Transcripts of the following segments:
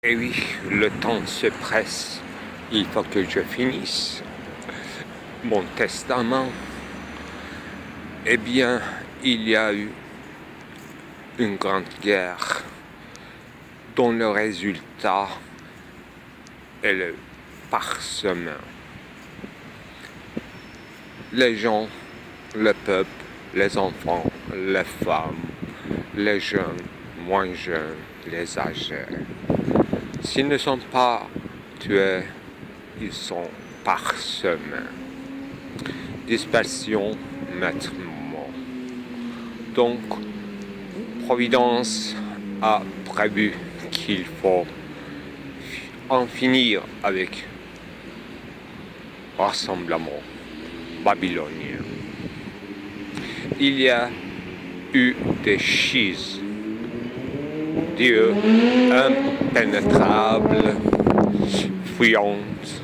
Et oui, le temps se presse. Il faut que je finisse mon testament. Eh bien, il y a eu une grande guerre dont le résultat est le parchemin. Les gens, le peuple, les enfants, les femmes, les jeunes, moins jeunes, les âgés. S'ils ne sont pas tués, ils sont parsemés. Dispersion, maître mort. Donc, Providence a prévu qu'il faut en finir avec le rassemblement babylonien. Il y a eu des schismes. Dieu, impénétrable, fuyante,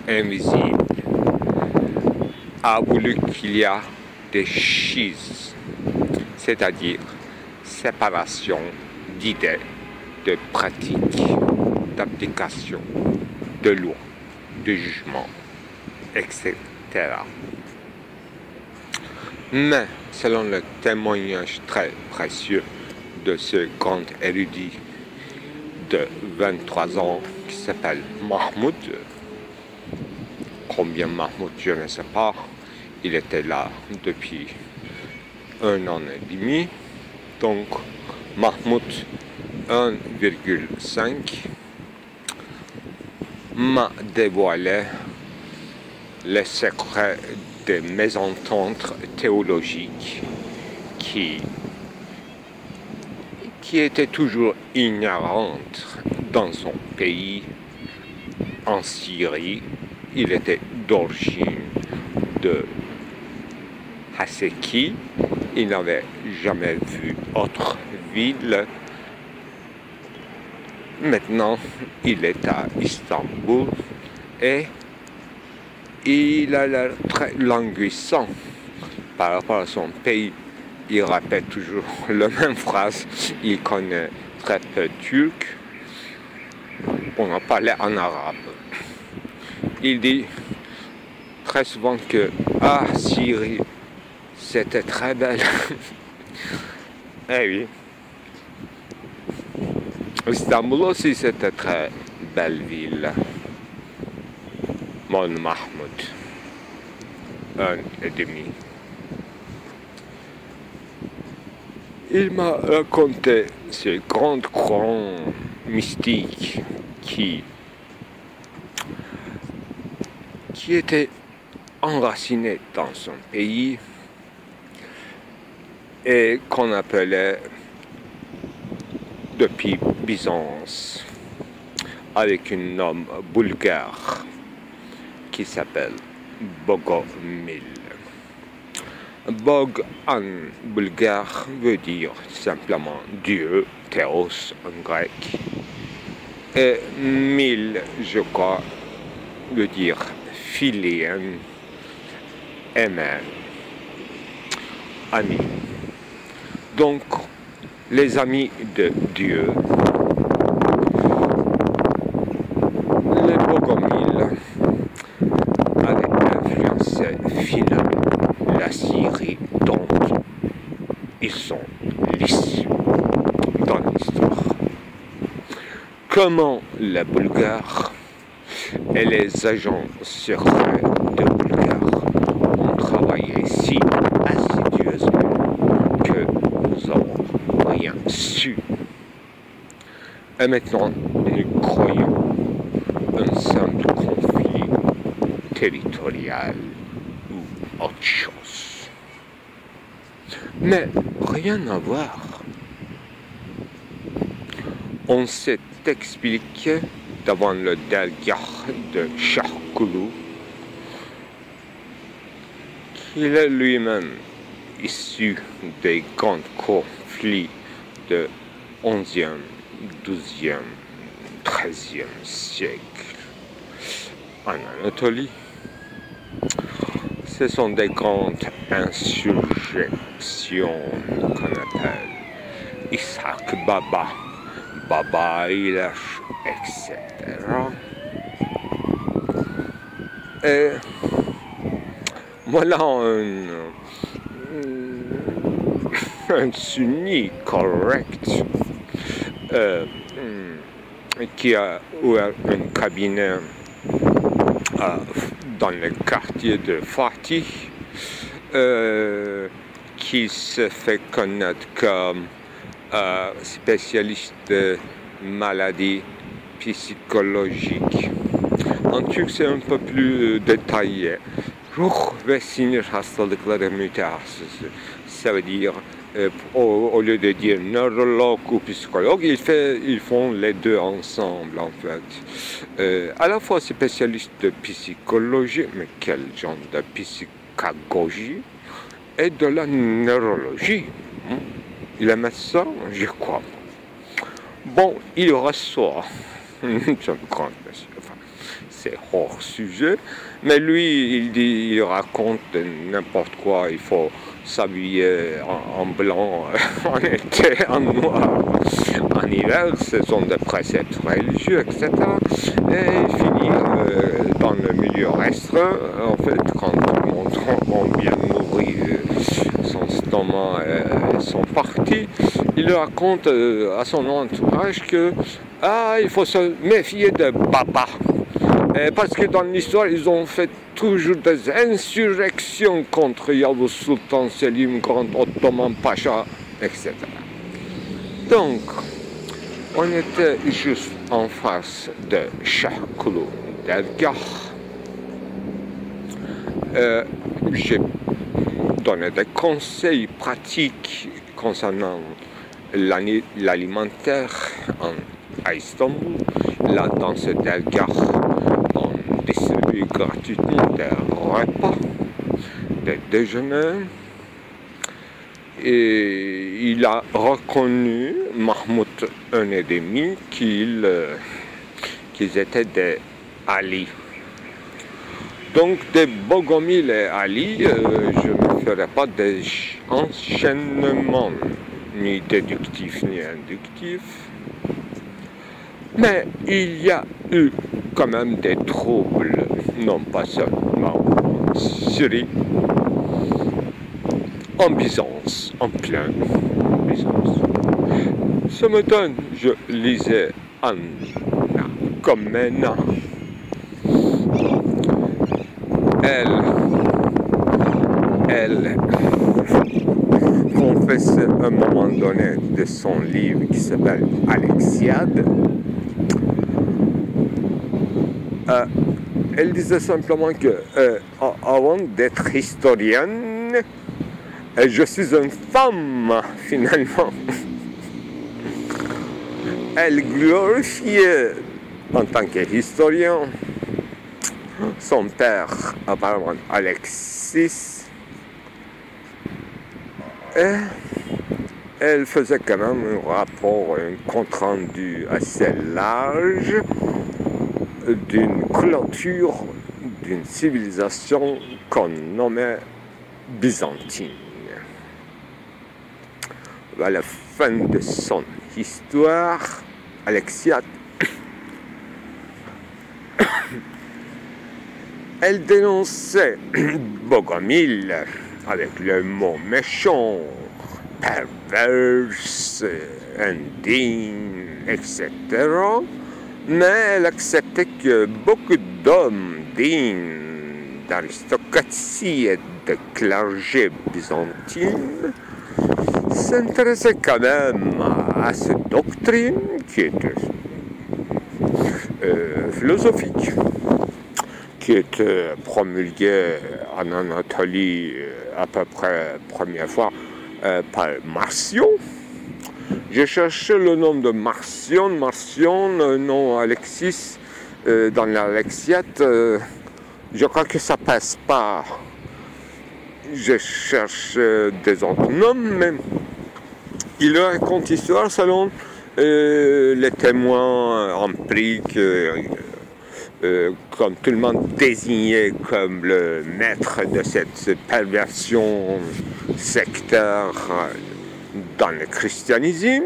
invisible, a voulu qu'il y ait des schismes, c'est-à-dire séparation d'idées, de pratiques, d'application, de lois, de jugements, etc. Mais, selon le témoignage très précieux de ce grand érudit de 23 ans qui s'appelle Mahmoud, combien Mahmoud je ne sais pas, il était là depuis 1 an et demi, donc Mahmoud 1,5 m'a dévoilé les secrets des mésententes théologiques qui étaient toujours ignorantes dans son pays, en Syrie. Il était d'origine de Haseki. Il n'avait jamais vu autre ville. Maintenant, il est à Istanbul et il a l'air très languissant par rapport à son pays. Il répète toujours la même phrase. Il connaît très peu turc. On a parlé en arabe. Il dit très souvent que Syrie, c'était très belle. Eh oui. Istanbul aussi, c'était très belle ville. Mon Mahmoud, 1,5. Il m'a raconté ce grand courant mystique qui était enraciné dans son pays et qu'on appelait depuis Byzance avec un homme bulgare qui s'appelle Bogomil. Bog en bulgare veut dire simplement Dieu, Théos en grec. Et mille, je crois, veut dire philien, aimé, ami. Donc, les amis de Dieu, les Bogomil avaient influencé finalement la Syrie, dont ils sont l'issue dans l'histoire. Comment les Bulgares et les agents secrets de Bulgares ont travaillé si assidueusement que nous n'avons rien su. Et maintenant, nous croyons un simple conflit territorial ou autre chose. Mais rien à voir. On s'est expliqué devant le dergah de Shahkoulou qu'il est lui-même issu des grands conflits de 11e, 12e, 13e siècle en Anatolie. Ce sont des grandes insurrections qu'on appelle Ishaq Baba babailes, etc. Et voilà un sunni correct qui a ouvert un cabinet dans le quartier de Fatih, qui se fait connaître comme spécialiste de maladies psychologiques. En Türk, c'est un peu plus détaillé. Ruh ve sinir hastalıkları mütehassısı. Ça veut dire, au lieu de dire neurologue ou psychologue, ils font les deux ensemble en fait. À la fois spécialiste de psychologie, mais quel genre de psychagogie, et de la neurologie. Il aime ça, je crois. Bon, il reçoit, c'est un grand monsieur, enfin, c'est hors sujet, mais lui, il raconte n'importe quoi, il faut s'habiller en blanc en été, en noir en hiver, ce sont des préceptes religieux, etc. Et il finit dans le milieu restreint, en fait, quand on bien nourri son stomac et son parti, il raconte à son entourage que il faut se méfier de Baba. Parce que dans l'histoire, ils ont fait toujours des insurrections contre Yavuz Sultan Selim, Grand Ottoman Pacha, etc. Donc, on était juste en face de Shahkulu Dergah. J'ai donné des conseils pratiques concernant l'alimentaire à Istanbul. Là, dans ce dergah, on distribue gratuitement des repas, des déjeuners. Et il a reconnu, Mahmoud Önedemi, qu'ils étaient des Ali. Donc, des Bogomil et Ali, je ne ferai pas des enchaînements, ni déductifs ni inductifs. Mais il y a eu quand même des troubles, non pas seulement en Syrie, en Byzance, en plein Byzance. Ce matin, je lisais Anna Komnena. Elle confessait à un moment donné de son livre qui s'appelle Alexiade. Elle disait simplement que avant d'être historienne, je suis une femme finalement. Elle glorifiait en tant qu'historien son père, apparemment Alexis, et elle faisait quand même un rapport, un compte rendu assez large d'une clôture d'une civilisation qu'on nommait byzantine. À la fin de son histoire, Alexiade, elle dénonçait Bogomil avec le mot méchant, perverse, indigne, etc. Mais elle acceptait que beaucoup d'hommes dignes d'aristocratie et de clergé byzantine s'intéressaient quand même à cette doctrine qui était philosophique, qui était promulguée en Anatolie à peu près première fois par Marcion. J'ai cherché le nom de Marcion, nom Alexis, dans l'Alexiade, je crois que ça passe pas. Je cherche des autres noms, mais il raconte l'histoire selon les témoins empiriques, comme tout le monde désigné comme le maître de cette perversion sectaire dans le christianisme.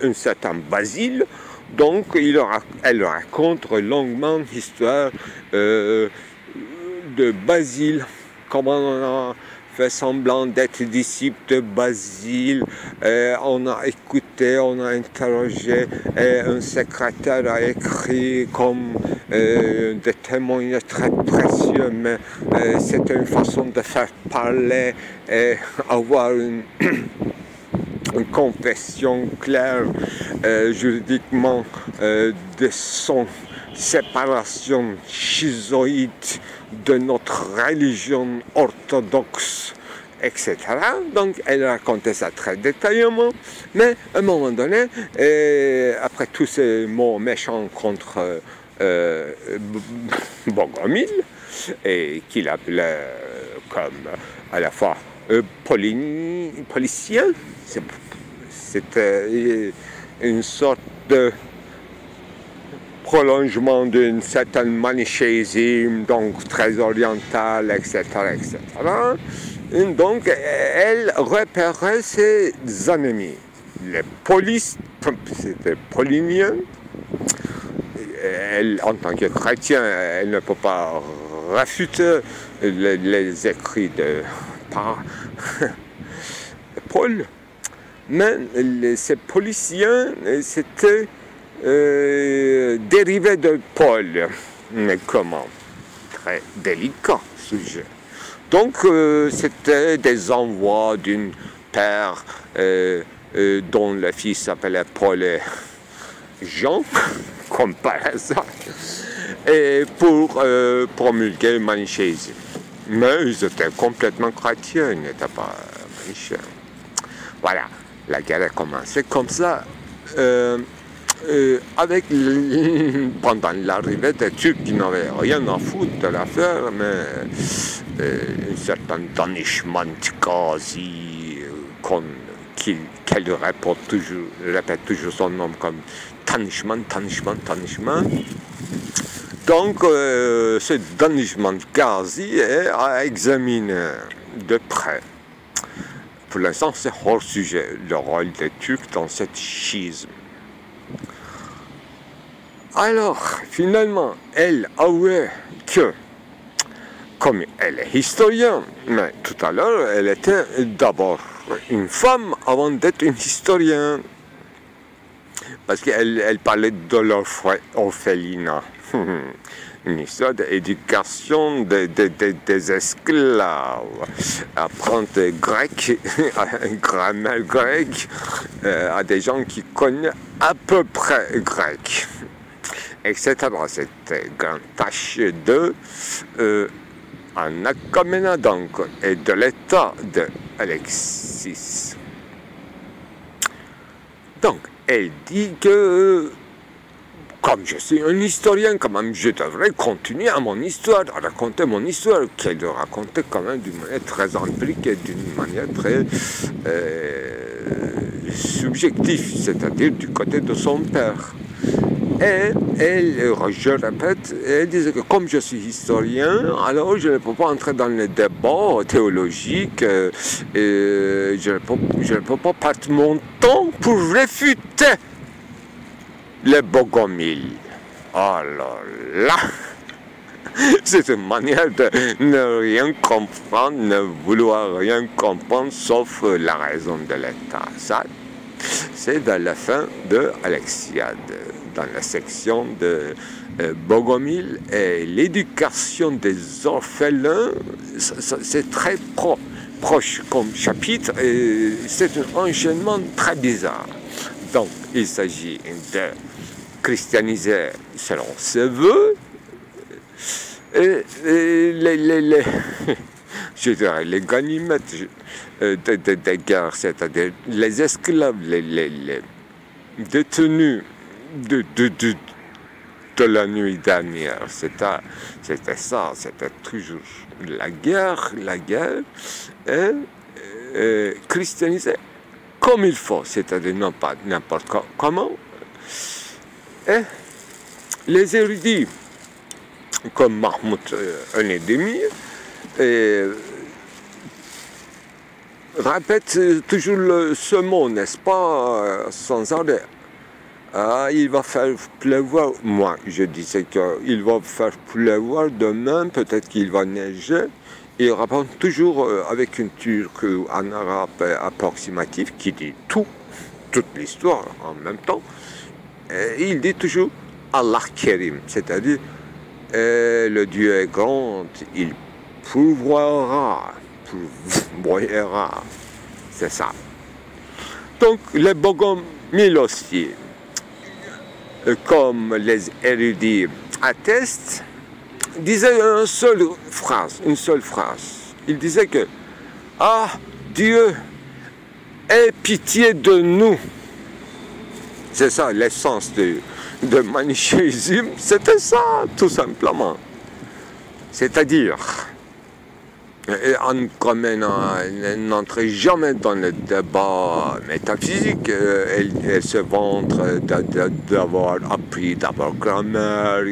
un certain Basile. Donc, elle raconte longuement l'histoire de Basile, comment on a fait semblant d'être disciple de Basile, on a écouté, on a interrogé, un secrétaire a écrit comme des témoignages très précieux, mais c'était une façon de faire parler et avoir une confession claire juridiquement de son séparation schizoïde de notre religion orthodoxe, etc. Donc elle racontait ça très détaillement, mais à un moment donné, après tous ces mots méchants contre Bogomil, et qu'il appelait comme à la fois policien, c'était une sorte de prolongement d'une certaine manichéisme, donc très oriental, etc., etc. Et donc, elle repérait ses ennemis. Les polices, c'était Paulinien. Elle, en tant que chrétien, elle ne peut pas réfuter les écrits de Paul. Mais ces policiers, c'était dérivé de Paul. Mais comment? Très délicat sujet. Donc c'était des envois d'une père dont le fils s'appelait Paul et Jean, comme par hasard, et pour promulguer le manichéisme. Mais ils étaient complètement chrétiens, ils n'étaient pas manichéens. Voilà, la guerre a commencé comme ça. Pendant l'arrivée des Turcs qui n'avaient rien à foutre de l'affaire, mais un certain Danishmend Gazi, qu'elle répète toujours son nom comme Danishmend. Donc, ce Danishmend Gazi a examiné de près. Pour l'instant, c'est hors sujet, le rôle des Turcs dans cette schisme. Alors, finalement, elle avouait que, comme elle est historienne, mais tout à l'heure, elle était d'abord une femme avant d'être une historienne. Parce qu'elle parlait de leur orphelinat. Une histoire d'éducation des esclaves, apprendre grec, grammaire grecque, à des gens qui connaissent à peu près grec, etc. C'était une grande tâche de Anakamena, donc, et de l'état d'Alexis. Donc, elle dit que comme je suis un historien, quand même, je devrais continuer à mon histoire, à raconter mon histoire, qu'elle racontait quand même d'une manière très empirique et d'une manière très subjective, c'est-à-dire du côté de son père. Et elle, je répète, elle disait que comme je suis historien, alors je ne peux pas entrer dans les débats théologiques, et je ne peux pas perdre mon temps pour réfuter les Bogomil. Alors là, c'est une manière de ne rien comprendre, ne vouloir rien comprendre, sauf la raison de l'État. Ça, c'est dans la fin de Alexiade, dans la section de Bogomil et l'éducation des orphelins. C'est très proche comme chapitre et c'est un enchaînement très bizarre. Donc, il s'agit de christianiser selon ses voeux et je dirais les ganimètres des guerres, c'est-à-dire les esclaves, les détenus de la nuit dernière. C'était ça, c'était toujours la guerre et christianiser comme il faut, c'est-à-dire non pas n'importe comment. Et les érudits, comme Mahmoud un et demi, répète toujours ce mot, n'est-ce pas, sans arrêt. Ah, il va faire pleuvoir. Moi, je disais qu'il va faire pleuvoir demain, peut-être qu'il va neiger. Il répond toujours avec une turque en arabe approximatif qui dit toute l'histoire en même temps. Et il dit toujours Allah Kerim, c'est-à-dire le Dieu est grand, il pourvoira, c'est ça. Donc les Bogomiles aussi, comme les érudits attestent, disaient une seule phrase. Il disait que « Ah, Dieu, aie pitié de nous ». C'est ça l'essence de manichéisme, c'était ça tout simplement. C'est-à-dire, on n'entrait jamais dans le débat métaphysique. Elle se vante d'avoir appris d'abord grammaire,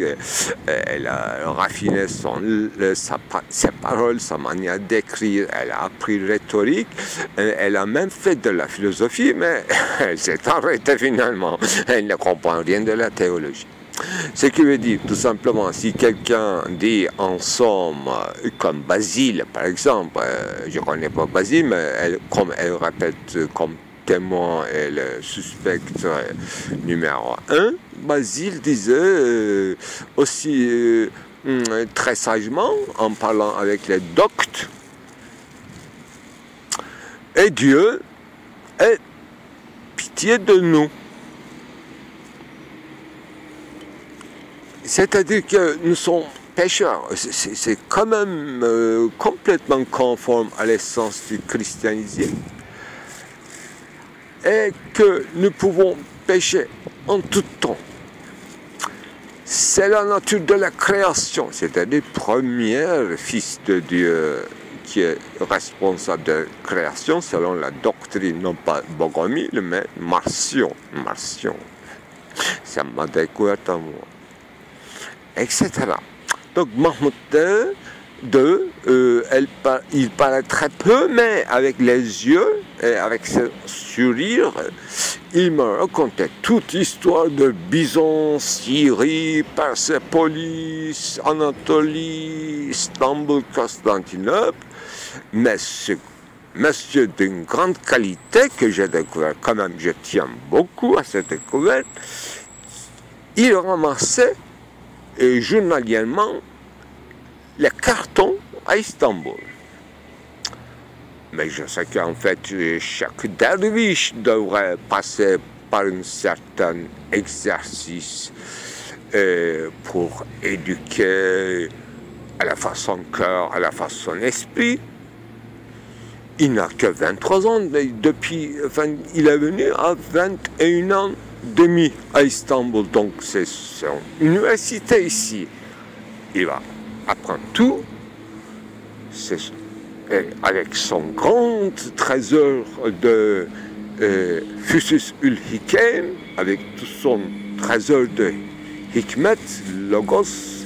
elle a raffiné ses paroles, sa manière d'écrire, elle a appris rhétorique, elle a même fait de la philosophie, mais elle s'est arrêtée finalement. Elle ne comprend rien de la théologie. Ce qui veut dire, tout simplement, si quelqu'un dit en somme, comme Basile par exemple, je ne connais pas Basile, mais comme elle répète comme témoin et le suspect numéro 1, Basile disait aussi très sagement, en parlant avec les doctes, et Dieu ait pitié de nous. C'est-à-dire que nous sommes pécheurs. C'est quand même complètement conforme à l'essence du christianisme. Et que nous pouvons pécher en tout temps. C'est la nature de la création, c'est-à-dire le premier fils de Dieu qui est responsable de la création selon la doctrine, non pas bogomile, mais Marcion. C'est ma découverte à moi. Etc. Donc Mahmoud II, il parlait très peu, mais avec les yeux et avec ce sourire, il me racontait toute l'histoire de Byzance, Syrie, Persépolis, Anatolie, Istanbul, Constantinople, mais ce monsieur d'une grande qualité que j'ai découvert, quand même je tiens beaucoup à cette découverte, il ramassait journalièrement les cartons à Istanbul. Mais je sais qu'en fait, chaque derviche devrait passer par un certain exercice pour éduquer à la fois son cœur, à la fois son esprit. Il n'a que 23 ans, il est venu à 21 ans demi à Istanbul, donc c'est son université ici. Il va apprendre tout, avec son grand trésor de Fusus ul Hikem, avec tout son trésor de Hikmet, Logos,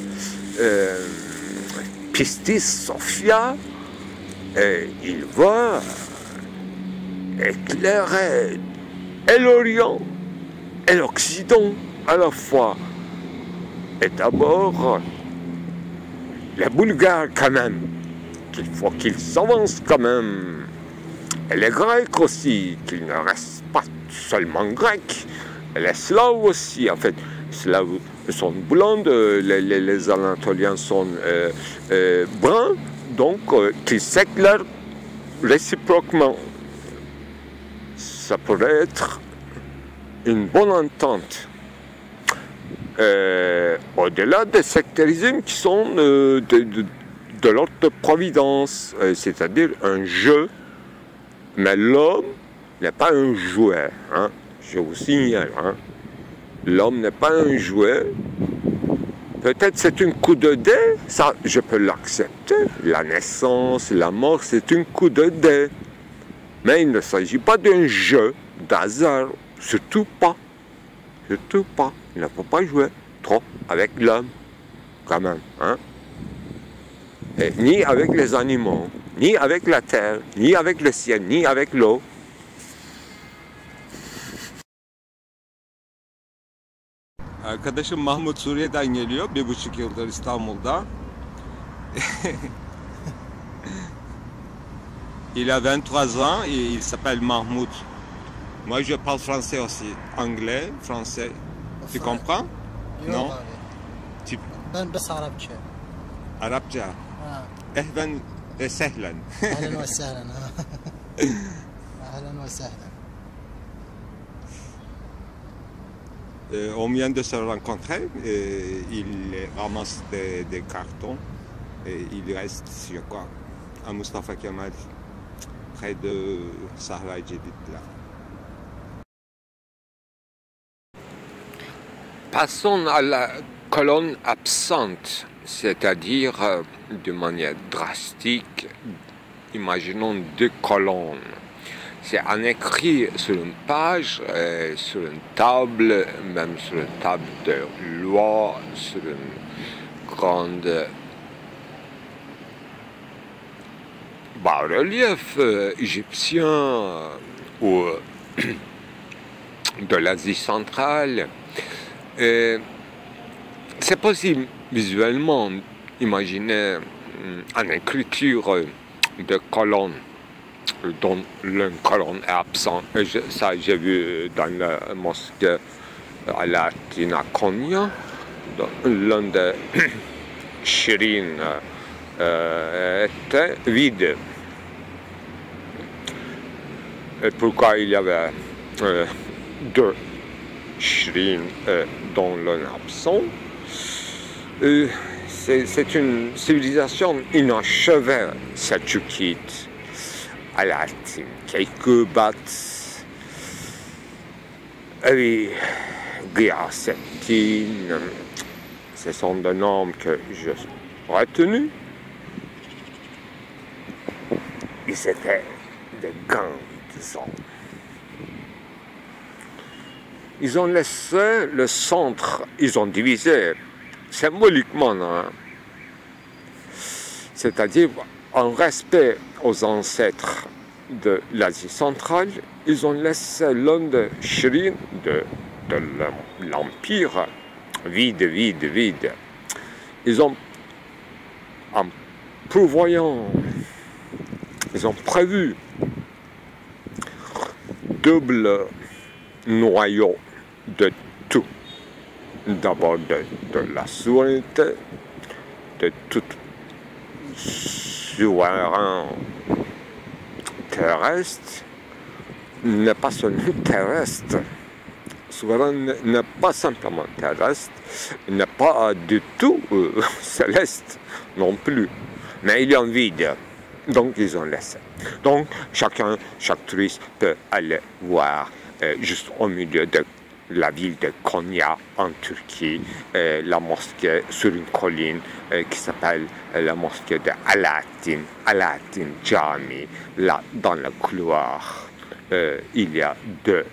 Pistis, Sophia, et il va éclairer et l'Orient et l'Occident à la fois. Et d'abord, les Bulgares quand même, qu'il faut qu'ils s'avancent quand même. Et les Grecs aussi, qu'ils ne restent pas seulement Grecs. Et les Slaves aussi, en fait. Les Slaves sont blancs, les Anatoliens sont bruns, donc qu'ils s'éclairent réciproquement. Ça pourrait être une bonne entente. Au-delà des sectarismes qui sont de l'ordre de providence, c'est-à-dire un jeu, mais l'homme n'est pas un jouet, hein, je vous signale. Hein. L'homme n'est pas un jouet. Peut-être c'est un coup de dé, ça je peux l'accepter. La naissance, la mort, c'est un coup de dé. Mais il ne s'agit pas d'un jeu d'hasard, surtout pas. Surtout pas. Il ne faut pas jouer trop avec l'homme, quand même. Hein? Et ni avec les animaux. ni avec la terre, ni avec le ciel, ni avec l'eau. Arkadaşım Mahmut Suriye'den geliyor. 1,5 yıldır İstanbul'da. Il a 23 ans et il s'appelle Mahmoud. Moi, je parle français aussi. Anglais, français. Tu comprends? Non? Ben bes Arapça. Arapça. Ehven ve sehlen. Ahlen ve sehlen. Ahlen ve sehlen. On vient de se rencontrer. Il ramasse des cartons. Et il reste, je crois, à Mustafa Kemal, près de Sahra Jadid là. Passons à la colonne absente, c'est-à-dire de manière drastique, imaginons 2 colonnes. C'est un écrit sur une page, sur une table, même sur une table de loi, sur une grande bas-relief égyptien ou de l'Asie centrale. C'est possible visuellement imaginer une écriture de colonne dont l'une colonne est absente. Ça, j'ai vu dans la mosquée à la Konya, l'un des Shirin était vide. Et pourquoi il y avait 2 Shirin dont l'un absent? C'est une civilisation inachevée, seljoukide, alatine, Keykubat, et Ghiyasettin. Ce sont des noms que je retenu. Ils étaient des grands hommes. Ils ont laissé le centre, ils ont divisé symboliquement, hein, c'est-à-dire en respect aux ancêtres de l'Asie centrale, ils ont laissé l'un des Shirin de l'Empire vide. Ils ont, en prévoyant, ils ont prévu double noyau de tout. D'abord de la souveraineté, de tout souverain terrestre, n'est pas seulement terrestre. Souverain n'est pas simplement terrestre, n'est pas du tout céleste non plus. Mais il y a un vide, donc ils ont laissé. Donc chaque touriste peut aller voir juste au milieu de la ville de Konya en Turquie, la mosquée sur une colline qui s'appelle la mosquée de Alaaddin Jami. Là, dans le couloir, il y a 2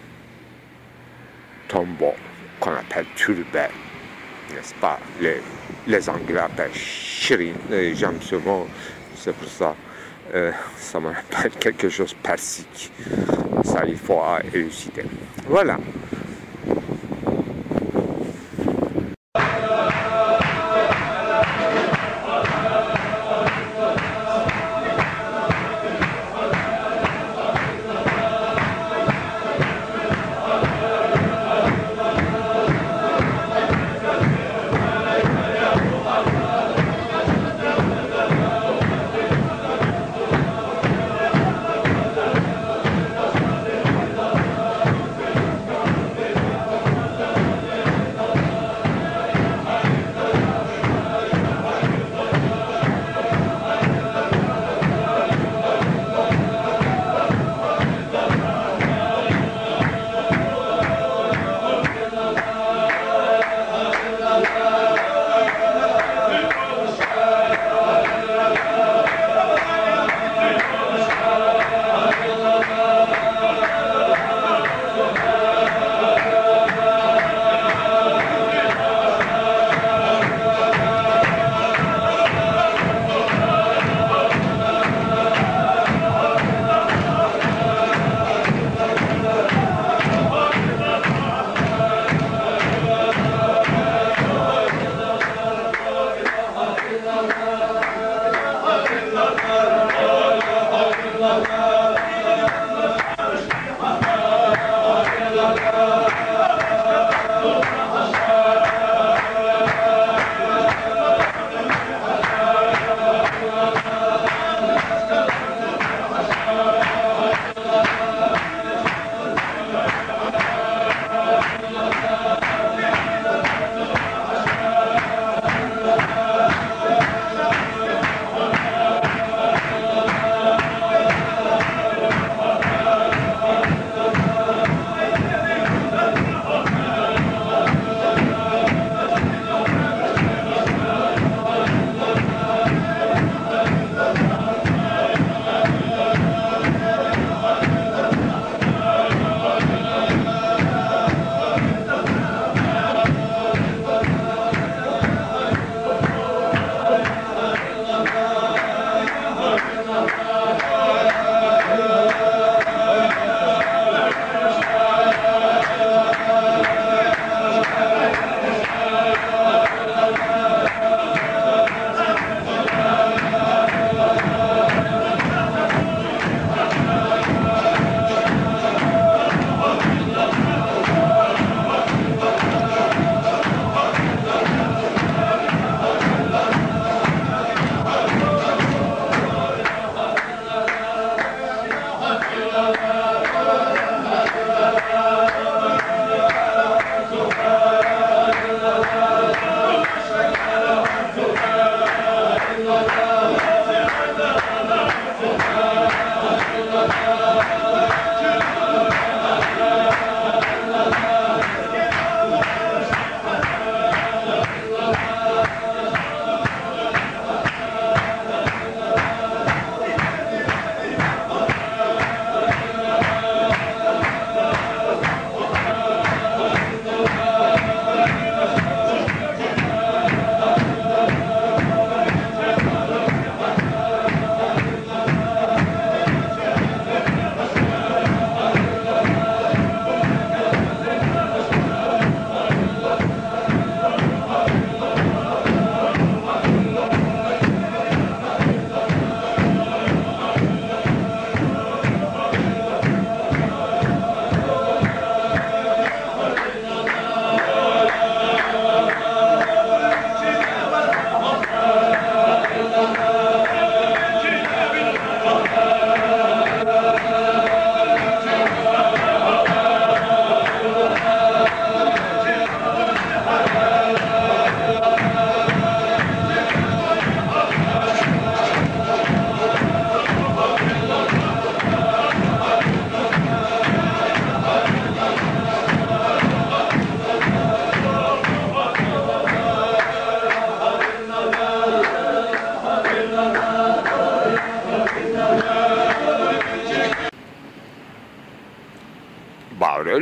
tombeaux qu'on appelle turbets, n'est-ce pas? Les Anglais appellent Shirin, j'aime ce mot, c'est pour ça. Ça me rappelle quelque chose de persique. Ça, il faut élucider. Voilà.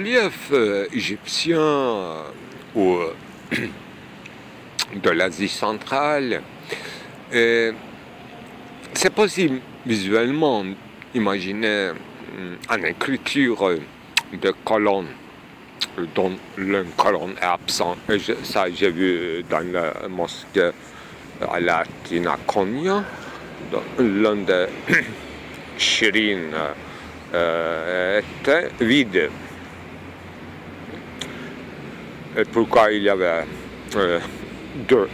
reliefs égyptiens ou de l'Asie centrale, c'est possible visuellement imaginer une écriture de colonnes dont l'une colonne est absente. Ça, j'ai vu dans la mosquée à la Konya, l'un des Shirin était vide. Et pourquoi il y avait deux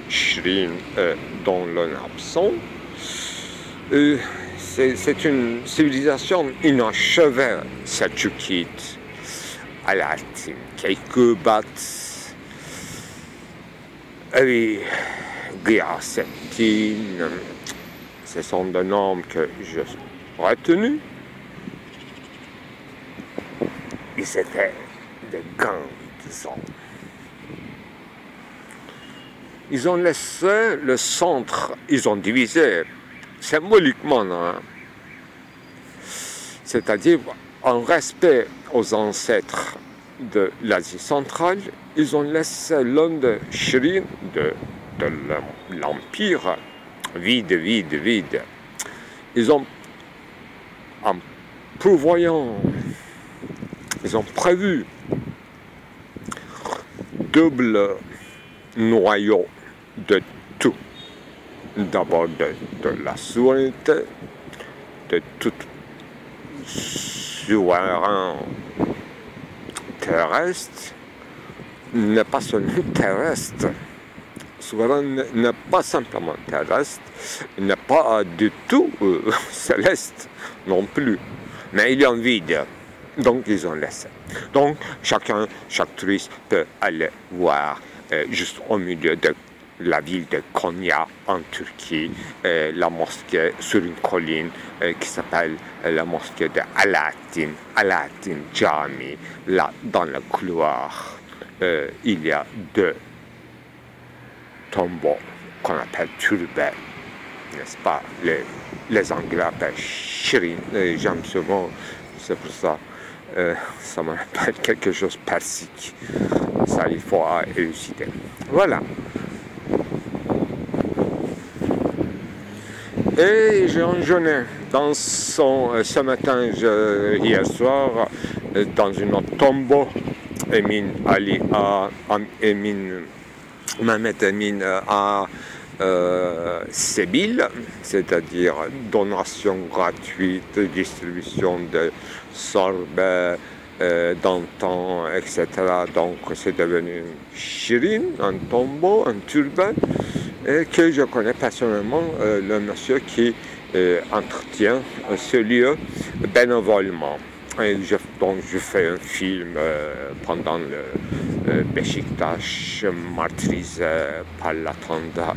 Shirin dont l'un est absent? C'est une civilisation inachevée, cette Turquie. Alaaddin, Keykubat, et Ghiyasettin, ce sont des noms que j'ai retenus. Ils étaient des grands hommes. Ils ont laissé le centre, ils ont divisé symboliquement, hein, c'est-à-dire en respect aux ancêtres de l'Asie centrale, ils ont laissé l'un des Shirin de l'Empire vide. Ils ont, en prévoyant, ils ont prévu double noyau de tout. D'abord de la souveraineté, de tout souverain terrestre, n'est pas seulement terrestre. Souverain n'est pas simplement terrestre, n'est pas du tout céleste non plus. Mais il y a un vide, donc ils ont laissé. Donc chaque touriste peut aller voir juste au milieu de la ville de Konya en Turquie, la mosquée sur une colline qui s'appelle la mosquée de Alaaddin Jami. Là, dans le couloir, il y a deux tombeaux qu'on appelle turbets, n'est-ce pas? Les Anglais appellent Shirin, j'aime ce mot, c'est pour ça. Ça me rappelle quelque chose de persique. Ça, il faut élucider. Voilà. Et j'ai enjeuné dans ce matin, hier soir, dans une autre tombeau, Mohamed Emin à Sébil, c'est-à-dire donation gratuite, distribution de sorbets, d'antan, etc. Donc c'est devenu une Shirin, un tombeau, un turban, et que je connais personnellement, le monsieur qui entretient ce lieu bénévolement. Et donc je fais un film pendant le Beşiktaş martyrisé par l'attentat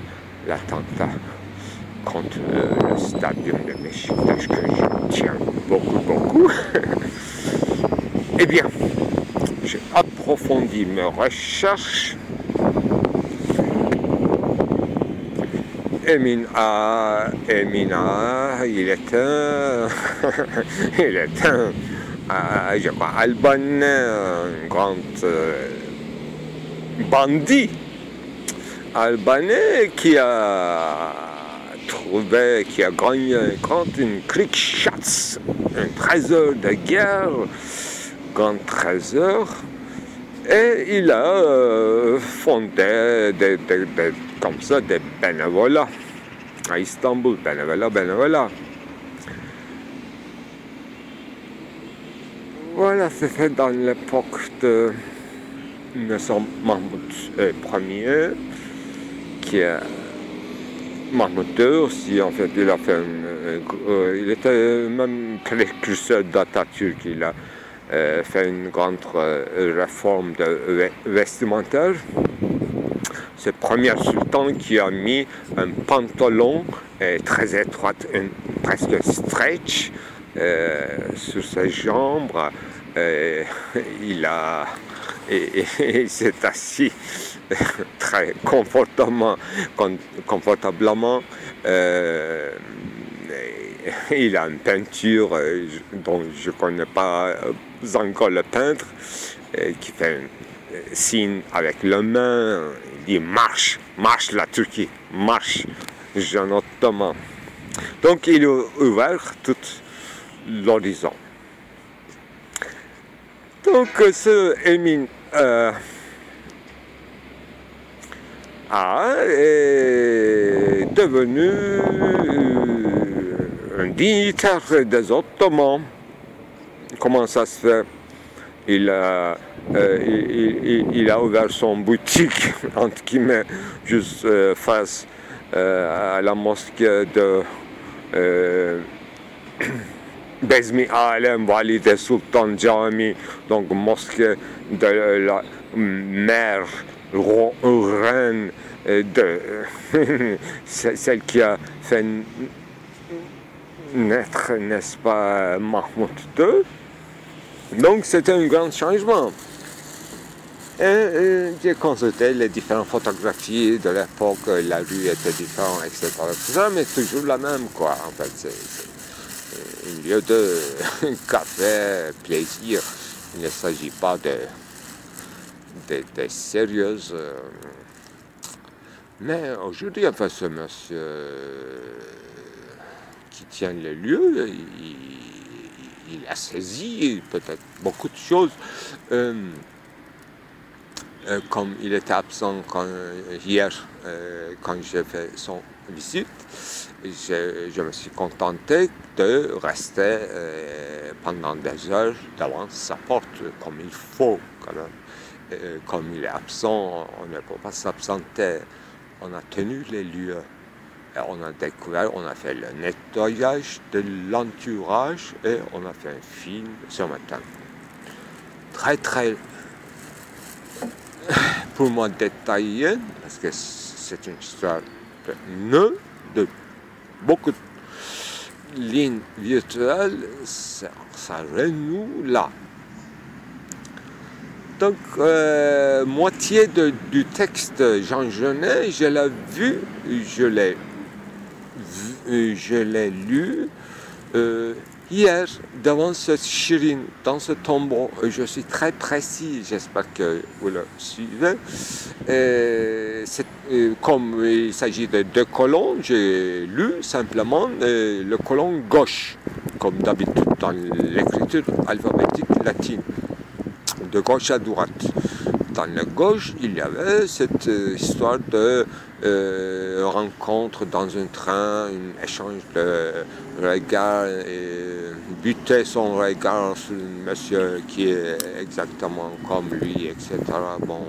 contre le stadium de Beşiktaş que je tiens beaucoup. Eh bien, j'ai approfondi mes recherches. Emina, il est je crois, albanais, un grand bandit albanais qui a gagné une Kriegsschatz, un trésor de guerre, grand trésor, et il a fondé comme ça des bénévolats à Istanbul, bénévolat. Voilà, c'était dans l'époque de Mahmoud Ier, qui est Mahmoud II aussi, en fait, il était même précurseur d'Atatürk, il a fait une grande réforme vestimentaire. C'est le premier sultan qui a mis un pantalon très étroit, presque stretch, sur ses jambes. Il s'est assis très confortablement il a une peinture dont je ne connais pas encore le peintre, qui fait un signe avec la main. Il dit marche, marche la Turquie, marche, notamment. Donc il a ouvert tout l'horizon. Donc ce Emin est devenu un dignitaire des Ottomans. Comment ça se fait? Il a ouvert son boutique, entre guillemets, juste face à la mosquée de Bezmi Alem Valide Sultan Jami, donc mosquée de la mère reine de celle qui a fait naître, n'est-ce pas, Mahmoud II. Donc c'était un grand changement. Et j'ai consulté les différentes photographies de l'époque, la rue était différente, etc. Mais toujours la même, quoi. En fait, c'est un lieu de café, plaisir. Il ne s'agit pas de sérieuses. Mais aujourd'hui, enfin, ce monsieur qui tient le lieu, il a saisi peut-être beaucoup de choses. Comme il était absent hier, quand j'ai fait son visite, je me suis contenté de rester pendant des heures devant sa porte, comme il faut quand même. Comme il est absent, on ne peut pas s'absenter. On a tenu les lieux. Et on a découvert, on a fait le nettoyage de l'entourage et on a fait un film ce matin. Très, très, pour moi, détaillé, parce que c'est une histoire de beaucoup de lignes virtuelles, ça renoue là. Donc, moitié du texte Jean Genet, je l'ai vu, je l'ai lu hier devant ce Shirin, dans ce tombeau. Je suis très précis, j'espère que vous le suivez. Comme il s'agit de deux colonnes, j'ai lu simplement le colonne gauche, comme d'habitude dans l'écriture alphabétique latine, de gauche à droite. Dans la gauche, il y avait cette histoire de rencontre dans un train, un échange de regards, et buter son regard sur un monsieur qui est exactement comme lui, etc. Bon,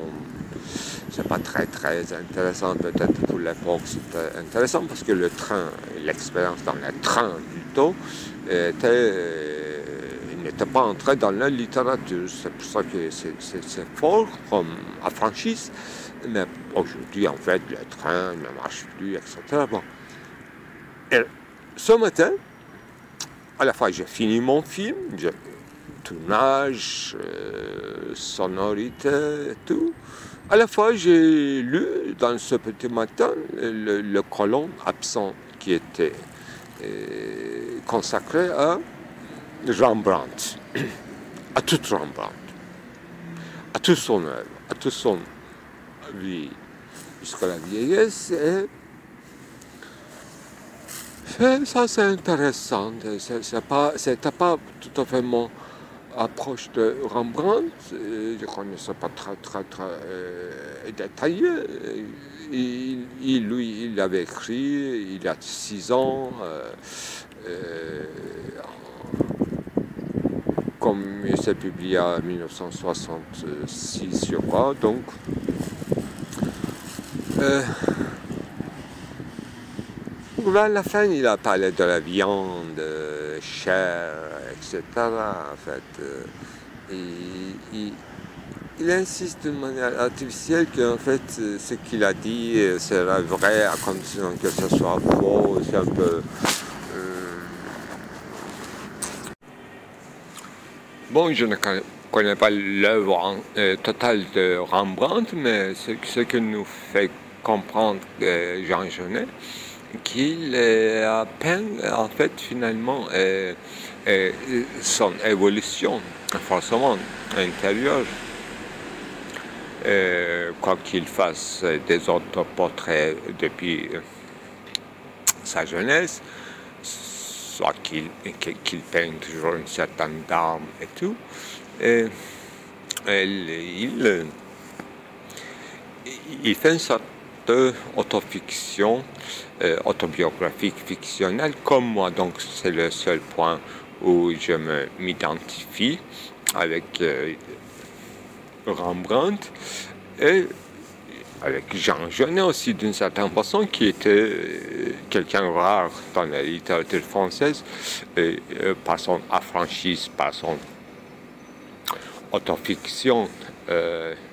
c'est pas très intéressant, peut-être pour l'époque c'était intéressant parce que le train, l'expérience dans le train plutôt, n'était pas entré dans la littérature. C'est pour ça que c'est fort comme affranchisse. Mais aujourd'hui, en fait, le train ne marche plus, etc. Bon. Et ce matin, à la fois j'ai fini mon film, tournage, sonorité et tout. À la fois, j'ai lu dans ce petit matin le colonne absent qui était consacré à Rembrandt, à toute Rembrandt, à toute son œuvre, à toute son vie jusqu'à la vieillesse. Et ça, c'est intéressant. C'était pas tout à fait mon approche de Rembrandt. Je ne connaissais pas très détaillé. Il avait écrit il y a 6 ans. Comme il s'est publié en 1966, je crois, donc vers la fin, il a parlé de la viande, chair, etc. En fait, il insiste d'une manière artificielle qu'en fait, ce qu'il a dit sera vrai à condition que ce soit faux. C'est un peu bon, je ne connais pas l'œuvre totale de Rembrandt, mais ce que nous fait comprendre Jean Genet, qu'il a peint en fait finalement son évolution forcément intérieure. Quoi qu'il fasse des autoportraits depuis sa jeunesse, soit qu'il peigne toujours une certaine dame et tout, il fait une sorte d'autofiction, autobiographique, fictionnelle comme moi. Donc c'est le seul point où je m'identifie avec Rembrandt et avec Jean Genet aussi d'une certaine façon, qui était quelqu'un rare dans la littérature française, par son affranchise, par son autofiction,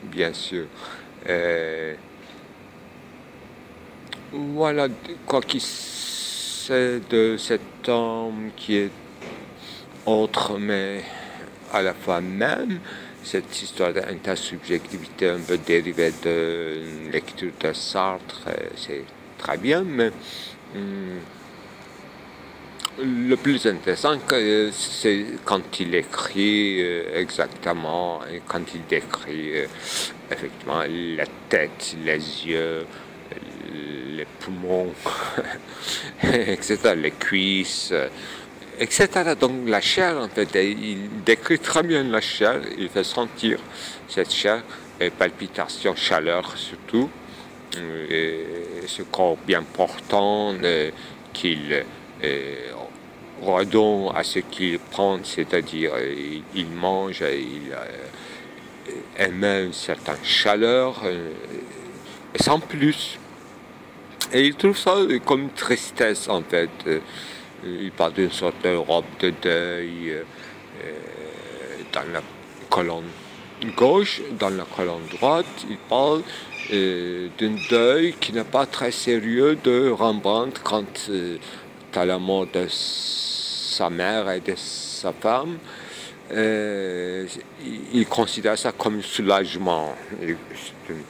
bien sûr. Voilà quoi qu'il sait de cet homme qui est autre, mais à la fois même. Cette histoire d'intersubjectivité un peu dérivée de lecture de Sartre, c'est très bien, mais le plus intéressant, c'est quand il écrit exactement, quand il décrit effectivement la tête, les yeux, les poumons, etc., les cuisses, etc. Donc la chair, en fait, il décrit très bien la chair, il fait sentir cette chair, et palpitations, chaleur surtout, et ce corps bien portant qu'il redonne à ce qu'il prend, c'est-à-dire il mange, il émet une certaine chaleur, et sans plus. Et il trouve ça comme une tristesse, en fait. Il parle d'une sorte de robe de deuil dans la colonne gauche, dans la colonne droite. Il parle d'un deuil qui n'est pas très sérieux de Rembrandt quand à la mort de sa mère et de sa femme. Il considère ça comme un soulagement. C'est une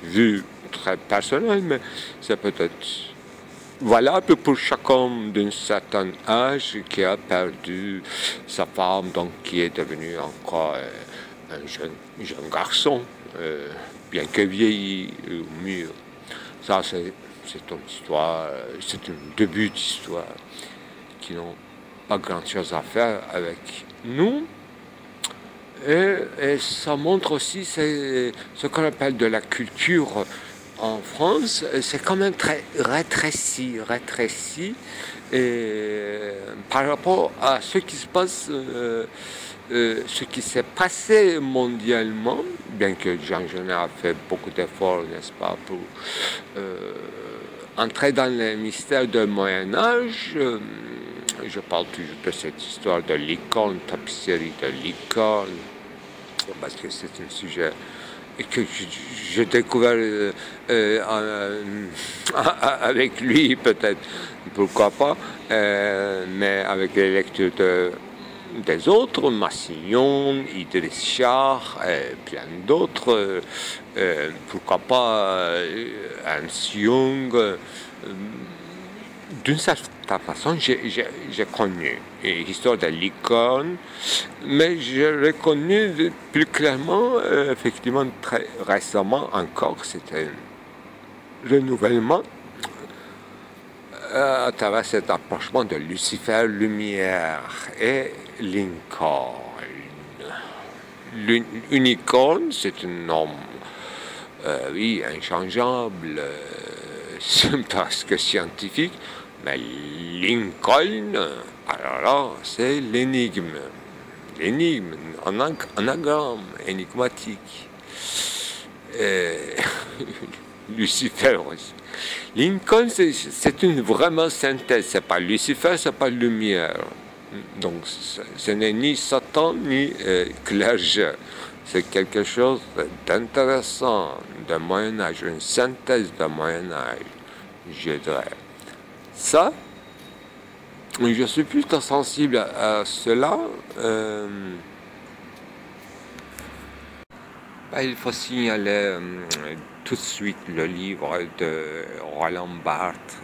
vue très personnelle, mais c'est peut-être valable pour chaque homme d'un certain âge qui a perdu sa femme, donc qui est devenu encore un jeune garçon, bien que vieilli ou mûr. Ça, c'est une histoire, c'est un début d'histoire qui n'ont pas grand-chose à faire avec nous. Et ça montre aussi ce qu'on appelle de la culture en France. C'est quand même très rétréci par rapport à ce qui se passe, ce qui s'est passé mondialement, bien que Jean Genet a fait beaucoup d'efforts, n'est-ce pas, pour entrer dans les mystères du Moyen-Âge. Je parle toujours de cette histoire de l'icône, tapisserie de l'icône, parce que c'est un sujet que j'ai découvert avec lui, peut-être, pourquoi pas, mais avec les lectures des autres, Massignon, Idriss Char, et plein d'autres, pourquoi pas Ernst Jung. D'une certaine façon, j'ai connu l'histoire de l'icône, mais j'ai reconnu plus clairement, effectivement, très récemment encore, c'était un renouvellement à travers cet approchement de Lucifer, Lumière et Lincoln. Une icône, c'est un homme, oui, inchangeable, presque scientifique, mais Lincoln, alors là, c'est l'énigme, anagramme, énigmatique. Lucifer aussi. Lincoln, c'est une vraiment synthèse, c'est pas Lucifer, c'est pas lumière. Donc, ce n'est ni Satan, ni clergé. C'est quelque chose d'intéressant, de Moyen-Âge, une synthèse de Moyen-Âge, je dirais. Ça, je suis plutôt sensible à cela. Il faut signaler tout de suite le livre de Roland Barthes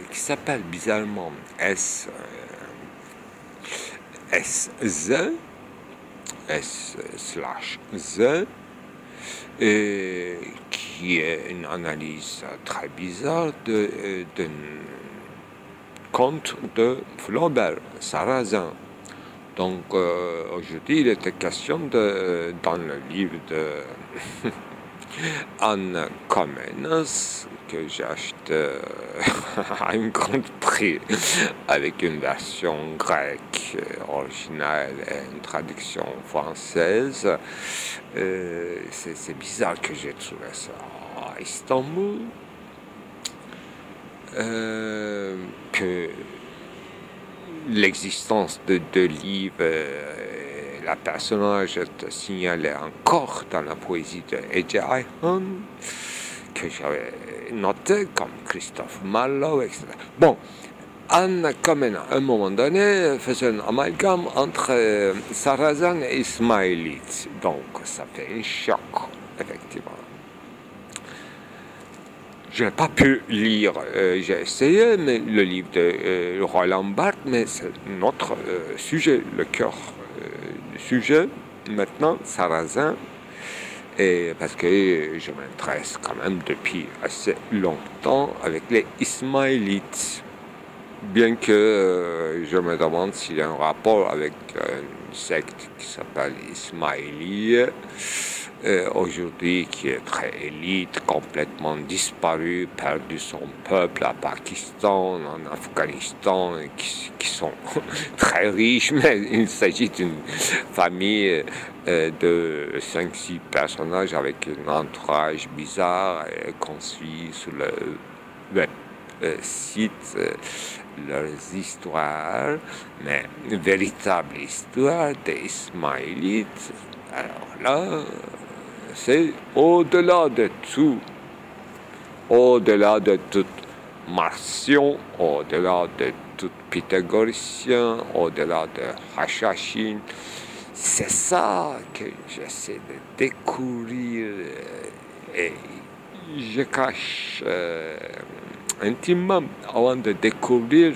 qui s'appelle bizarrement S/Z, qui est une analyse très bizarre d'un conte de Flaubert, Sarrazin. Donc aujourd'hui, il était question dans le livre de Anne Komnenos, que j'ai acheté à un grand prix, avec une version grecque originale et une traduction française. C'est bizarre que j'ai trouvé ça à Istanbul. Que l'existence de deux livres, la personnage est signalée encore dans la poésie de Ece Ayhan, que j'avais noté comme Christophe Marlowe, etc. Bon, Anne Komnenos, à un moment donné, faisait un amalgame entre Sarrazin et Ismailite. Donc, ça fait un choc, effectivement. Je n'ai pas pu lire, j'ai essayé, mais le livre de Roland Barthes, mais c'est notre sujet, le cœur du sujet. Maintenant, Sarrazin, et parce que je m'intéresse quand même depuis assez longtemps avec les Ismaélites. Bien que je me demande s'il y a un rapport avec une secte qui s'appelle Ismaélie, aujourd'hui qui est très élite, complètement disparue, perdu son peuple à Pakistan, en Afghanistan, qui sont très riches, mais il s'agit d'une famille de 5-6 personnages avec un entourage bizarre qu'on suit sur le web site leurs histoires, mais une véritable histoire des Ismaélites. Alors là, c'est au-delà de tout, au-delà de toute martion, au-delà de tout pythagoricien, au-delà de Hachachine. C'est ça que j'essaie de découvrir et je cache intimement avant de découvrir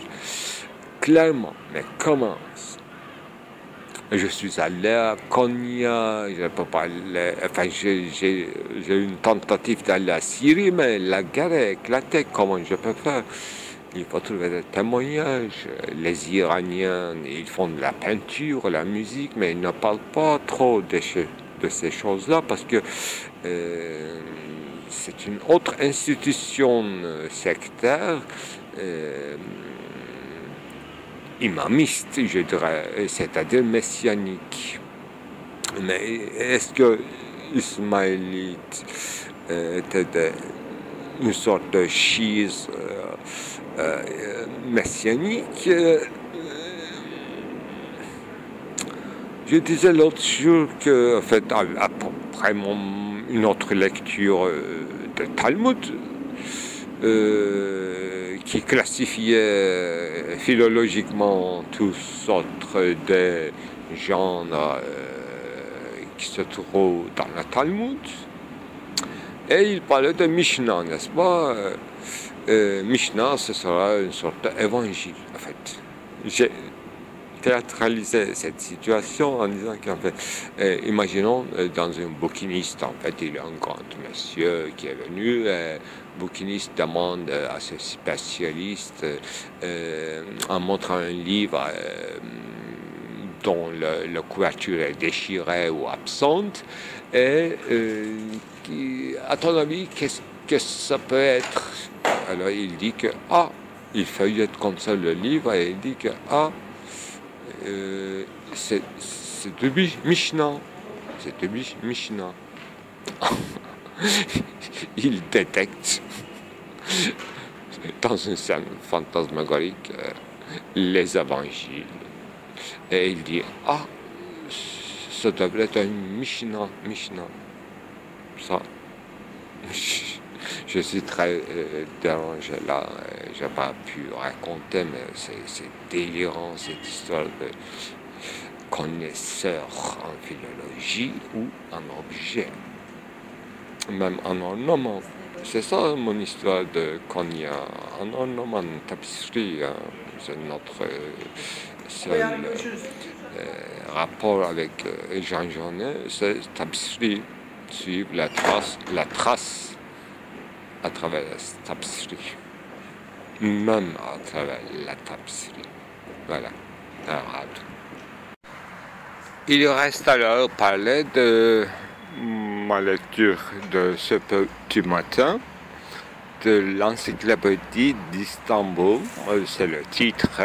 clairement. Mais comment? Je suis allé à Konya, je peux pas aller, enfin j'ai eu une tentative d'aller à Syrie, mais la guerre a éclaté. Comment je peux faire? Il faut trouver des témoignages. Les Iraniens, ils font de la peinture, la musique, mais ils ne parlent pas trop de ces choses-là parce que c'est une autre institution sectaire, imamiste, je dirais, c'est-à-dire messianique. Mais est-ce que Ismaélite était une sorte de chiisme messianique? Je disais l'autre jour que, en fait, après une autre lecture de Talmud, qui classifiait philologiquement tous autres des genres qui se trouvent dans le Talmud, et il parlait de Mishnah, n'est-ce pas? Mishnah, ce sera une sorte d'évangile, en fait. J'ai théâtralisé cette situation en disant qu'en fait, imaginons dans un bouquiniste, en fait, il y a un grand monsieur qui est venu, bouquiniste demande à ce spécialiste, en montrant un livre dont la couverture est déchirée ou absente, et à ton avis, qu'est-ce que ça peut être? Alors il dit que, il feuillette comme ça le livre et il dit que, c'est de Mishnah. C'est de Mishnah. Il détecte dans une scène fantasmagorique les évangiles. Et il dit, ça devrait être un Mishnah. Ça. Je suis très dérangé là, je n'ai pas pu raconter, mais c'est délirant cette histoire de connaisseur en philologie ou en objet. même en ornement. C'est ça mon histoire de Konya, en ornement, une tapisserie, c'est notre seul rapport avec Jean Genet, c'est tapisserie, suivre la trace à travers la tapisserie, même à travers la tapisserie. Voilà, un rade. Il reste alors parler de ma lecture de ce petit matin de l'encyclopédie d'Istanbul, c'est le titre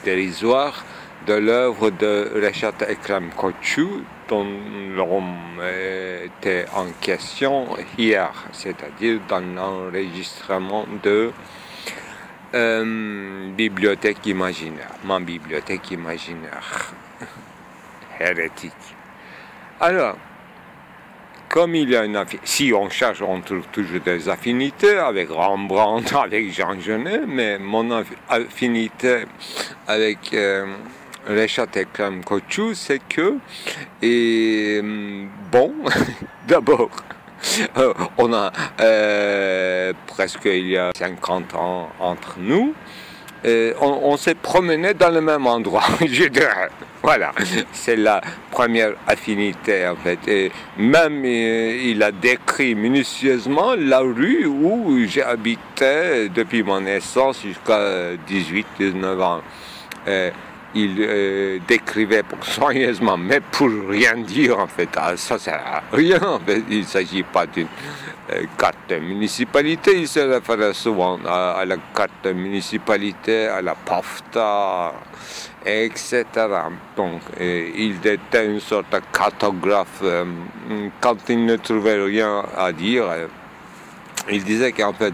dérisoire de l'œuvre de Reşat Ekrem Koçu dont l'homme était en question hier, c'est-à-dire dans l'enregistrement de bibliothèque imaginaire, ma bibliothèque imaginaire hérétique. Alors, comme il y a une affinité, si on cherche, on trouve toujours des affinités avec Rembrandt, avec Jean Genet, mais mon affinité avec Reşat Ekrem Koçu, c'est que, bon, d'abord, on a presque il y a 50 ans entre nous, on s'est promené dans le même endroit, je dirais. Voilà, c'est la première affinité en fait. Et même il a décrit minutieusement la rue où j'ai habité depuis mon naissance jusqu'à 18-19 ans. Il décrivait soigneusement, mais pour rien dire en fait. Ça sert à rien en fait. Il ne s'agit pas d'une carte de municipalité, il se réfère souvent à la carte de municipalité, à la PAFTA, etc. Donc, il était une sorte de cartographe. Quand il ne trouvait rien à dire, il disait qu'en fait,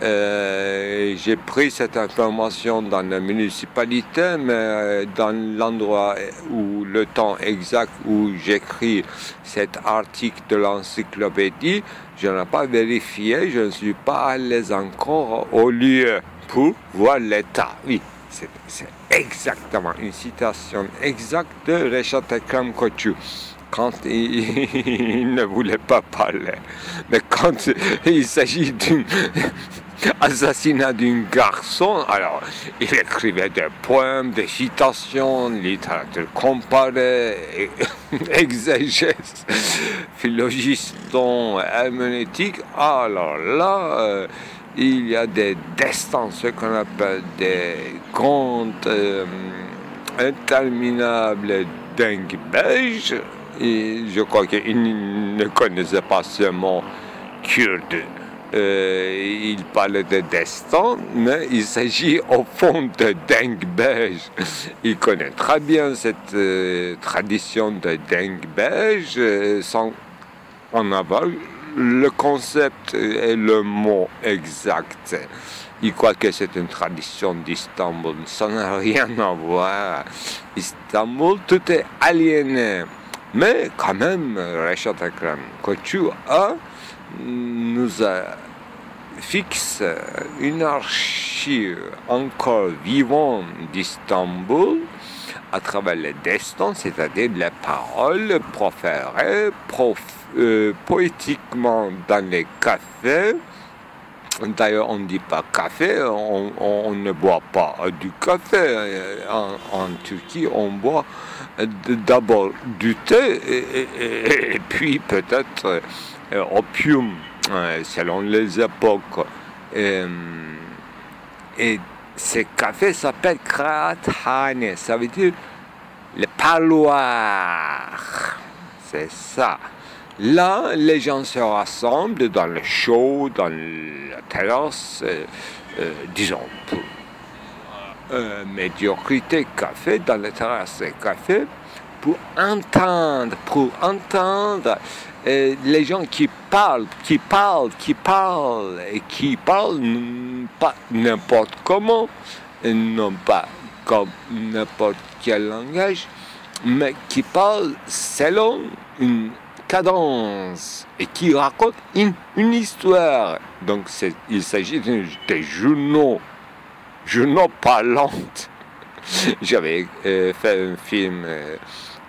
j'ai pris cette information dans la municipalité, mais dans l'endroit où le temps exact où j'écris cet article de l'encyclopédie, je n'ai pas vérifié, je ne suis pas allé encore au lieu pour voir l'état. Oui, c'est exactement une citation exacte de Reşat Ekrem Koçu. Quand il ne voulait pas parler, mais quand il s'agit d'un assassinat d'un garçon, alors il écrivait des poèmes, des citations, littérature comparée, exégèse, phlogiston, herméneutique. Alors là, il y a des destins, ce qu'on appelle des contes interminables dingues belges. Et je crois qu'il ne connaissait pas ce mot kurde. Il parlait de destin, mais il s'agit au fond de dingue belge. Il connaît très bien cette tradition de dingue belge sans en avoir le concept et le mot exact. Il croit que c'est une tradition d'Istanbul. Ça n'a rien à voir. Istanbul, tout est aliéné. Mais quand même, Reşat Ekrem Koçu nous a fixe une archive encore vivante d'Istanbul à travers les destins, c'est-à-dire les paroles proférées poétiquement dans les cafés. D'ailleurs, on ne dit pas café, on ne boit pas du café. En Turquie, on boit d'abord du thé et puis peut-être opium, selon les époques. Et ces cafés s'appellent Kıraathane, ça veut dire le parloir. C'est ça. Là, les gens se rassemblent dans le show, dans la terrasse, disons, pour médiocrité café, dans la terrasse des cafés, pour entendre les gens qui parlent, et qui parlent pas n'importe comment, non pas comme n'importe quel langage, mais qui parlent selon une cadence et qui racontent une histoire. Donc il s'agit de journaux parlants. J'avais fait un film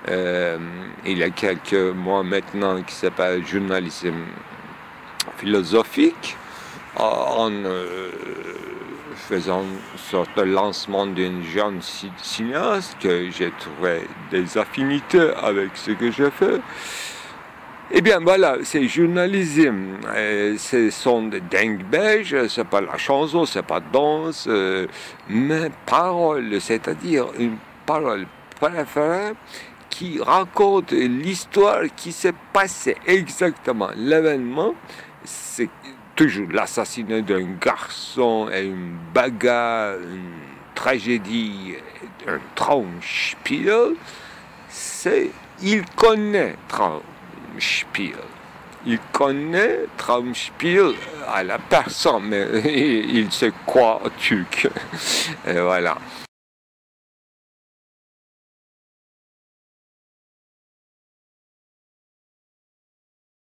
il y a quelques mois maintenant, qui s'appelle Journalisme philosophique, en faisant une sorte de lancement d'une jeune cinéaste que j'ai trouvé des affinités avec ce que je fais. Eh bien voilà, c'est journalisme, ce sont des dingues belges, c'est pas la chanson, c'est pas danse, mais parole, c'est-à-dire une parole préférée qui raconte l'histoire qui s'est passée exactement. L'événement, c'est toujours l'assassinat d'un garçon et une bagarre, une tragédie, un Traumspiel. Il connaît Traumspiel. Il connaît Traumspiel à la personne, mais il sait quoi, truc. Et voilà.